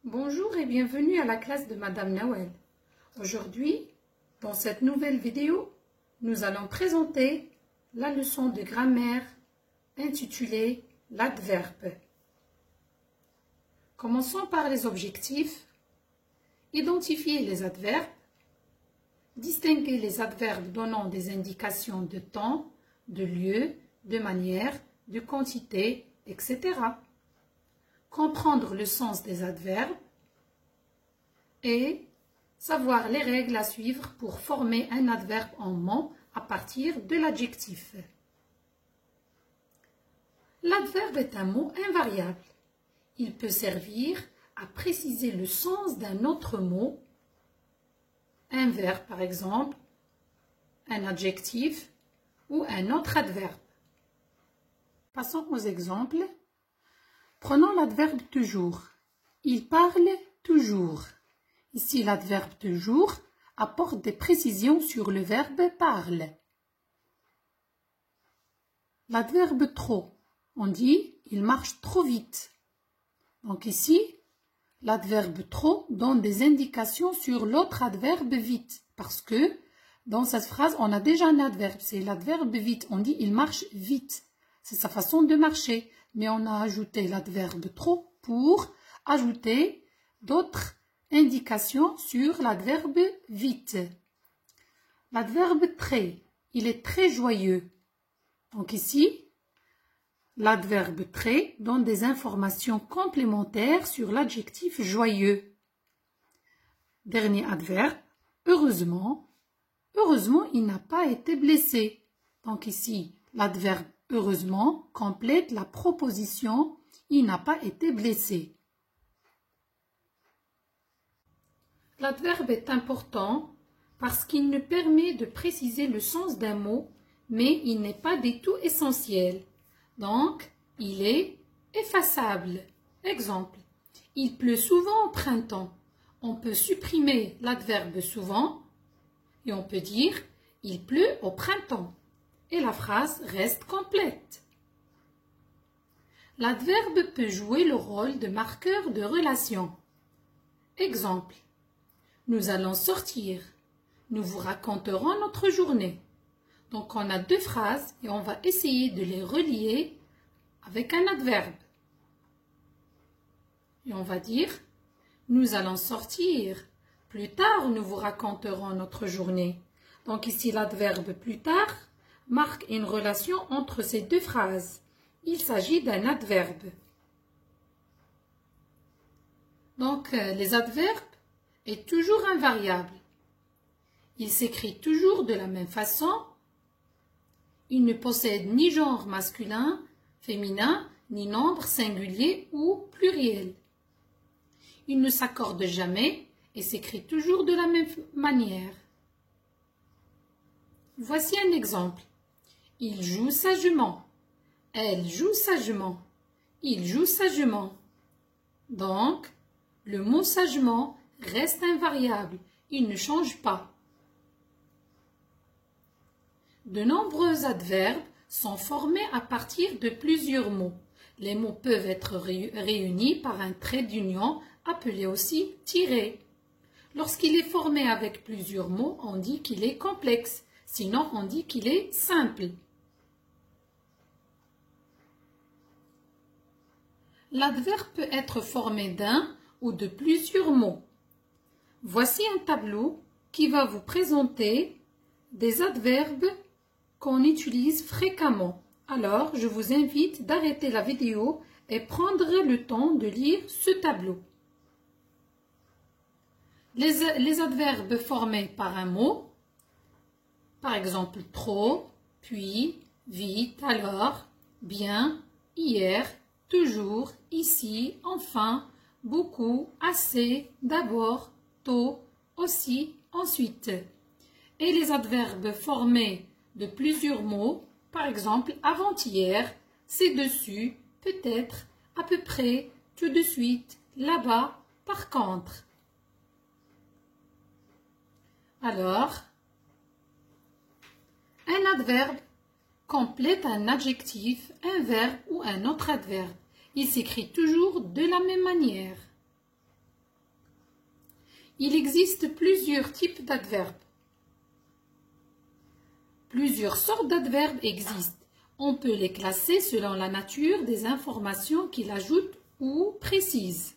Bonjour et bienvenue à la classe de Madame Nawel. Aujourd'hui, dans cette nouvelle vidéo, nous allons présenter la leçon de grammaire intitulée l'adverbe. Commençons par les objectifs. Identifier les adverbes. Distinguer les adverbes donnant des indications de temps, de lieu, de manière, de quantité, etc. Comprendre le sens des adverbes et savoir les règles à suivre pour former un adverbe en mot à partir de l'adjectif. L'adverbe est un mot invariable. Il peut servir à préciser le sens d'un autre mot, un verbe par exemple, un adjectif ou un autre adverbe. Passons aux exemples. Prenons l'adverbe toujours. Il parle toujours. Ici, l'adverbe toujours apporte des précisions sur le verbe parle. L'adverbe trop, on dit il marche trop vite. Donc ici, l'adverbe trop donne des indications sur l'autre adverbe vite. Parce que dans cette phrase, on a déjà un adverbe. C'est l'adverbe vite. On dit il marche vite. C'est sa façon de marcher. Mais on a ajouté l'adverbe trop pour ajouter d'autres indications sur l'adverbe vite. L'adverbe très, il est très joyeux. Donc ici, l'adverbe très donne des informations complémentaires sur l'adjectif joyeux. Dernier adverbe, heureusement. Heureusement, il n'a pas été blessé. Donc ici, l'adverbe heureusement complète la proposition « il n'a pas été blessé ». L'adverbe est important parce qu'il nous permet de préciser le sens d'un mot, mais il n'est pas du tout essentiel. Donc, il est effaçable. Exemple, il pleut souvent au printemps. On peut supprimer l'adverbe souvent et on peut dire « il pleut au printemps ». Et la phrase reste complète. L'adverbe peut jouer le rôle de marqueur de relation. Exemple, nous allons sortir. Nous vous raconterons notre journée. Donc on a deux phrases et on va essayer de les relier avec un adverbe. Et on va dire, nous allons sortir. Plus tard, nous vous raconterons notre journée. Donc ici, l'adverbe plus tard marque une relation entre ces deux phrases. Il s'agit d'un adverbe. Donc, les adverbes est toujours invariable. Il s'écrit toujours de la même façon. Il ne possède ni genre masculin, féminin, ni nombre singulier ou pluriel. Il ne s'accorde jamais et s'écrit toujours de la même manière. Voici un exemple. Il joue sagement. Elle joue sagement. Il joue sagement. Donc, le mot sagement reste invariable. Il ne change pas. De nombreux adverbes sont formés à partir de plusieurs mots. Les mots peuvent être réunis par un trait d'union, appelé aussi tiré. Lorsqu'il est formé avec plusieurs mots, on dit qu'il est complexe. Sinon, on dit qu'il est simple. L'adverbe peut être formé d'un ou de plusieurs mots. Voici un tableau qui va vous présenter des adverbes qu'on utilise fréquemment. Alors, je vous invite d'arrêter la vidéo et prendre le temps de lire ce tableau. Les adverbes formés par un mot, par exemple trop, puis, vite, alors, bien, hier, toujours, ici, enfin, beaucoup, assez, d'abord, tôt, aussi, ensuite. Et les adverbes formés de plusieurs mots, par exemple avant-hier, c'est dessus, peut-être, à peu près, tout de suite, là-bas, par contre. Alors, un adverbe complète un adjectif, un verbe ou un autre adverbe. Il s'écrit toujours de la même manière. Il existe plusieurs types d'adverbes. Plusieurs sortes d'adverbes existent. On peut les classer selon la nature des informations qu'ils ajoutent ou précisent.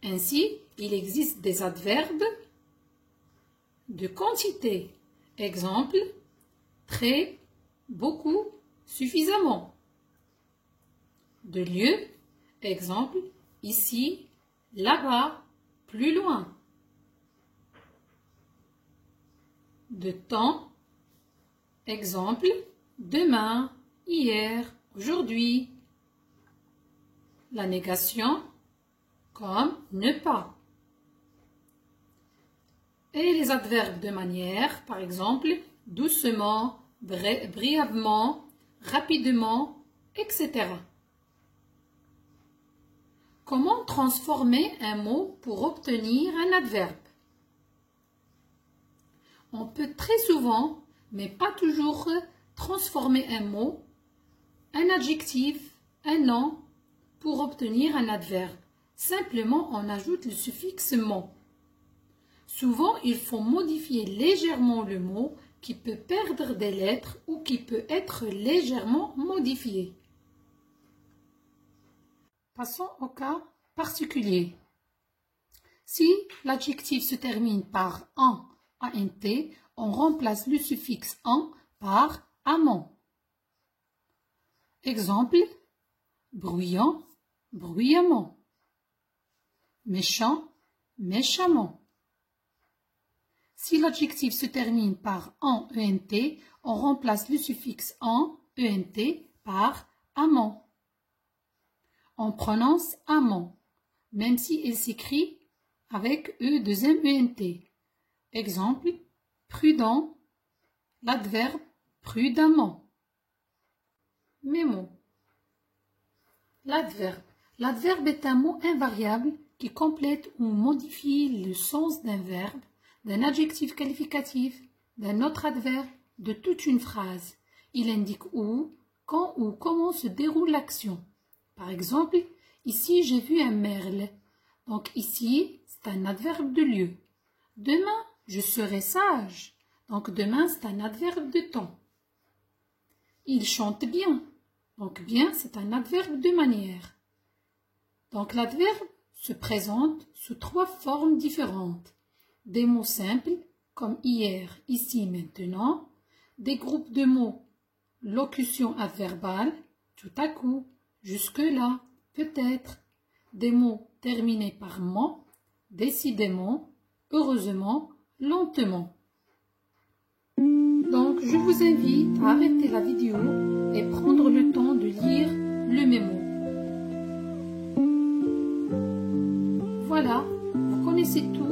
Ainsi, il existe des adverbes de quantité. Exemple, très, beaucoup, suffisamment. De lieu, exemple, ici, là-bas, plus loin. De temps, exemple, demain, hier, aujourd'hui. La négation, comme ne pas. Et les adverbes de manière, par exemple, doucement, brièvement, rapidement, etc. Comment transformer un mot pour obtenir un adverbe? On peut très souvent, mais pas toujours, transformer un mot, un adjectif, un nom, pour obtenir un adverbe. Simplement, on ajoute le suffixe « mon ». Souvent, il faut modifier légèrement le mot qui peut perdre des lettres ou qui peut être légèrement modifié. Passons au cas particulier. Si l'adjectif se termine par « en », ant, on remplace le suffixe « en » par « amant ». Exemple, bruyant, bruyamment. Méchant, méchamment. Si l'adjectif se termine par « en », ent, on remplace le suffixe « en », ent, par « amant ». On prononce « amant », même si il s'écrit avec ent. Exemple, prudent, l'adverbe prudemment. Mes mots. L'adverbe. L'adverbe est un mot invariable qui complète ou modifie le sens d'un verbe, d'un adjectif qualificatif, d'un autre adverbe, de toute une phrase. Il indique où, quand ou comment se déroule l'action. Par exemple, ici j'ai vu un merle. Donc ici, c'est un adverbe de lieu. Demain, je serai sage. Donc demain, c'est un adverbe de temps. Il chante bien. Donc bien, c'est un adverbe de manière. Donc l'adverbe se présente sous 3 formes différentes. Des mots simples, comme hier, ici, maintenant. Des groupes de mots, locution adverbale, tout à coup, jusque-là, peut-être. Des mots terminés par « ment », décidément, heureusement, lentement. Donc, je vous invite à arrêter la vidéo et prendre le temps de lire le mémo. Voilà, vous connaissez tout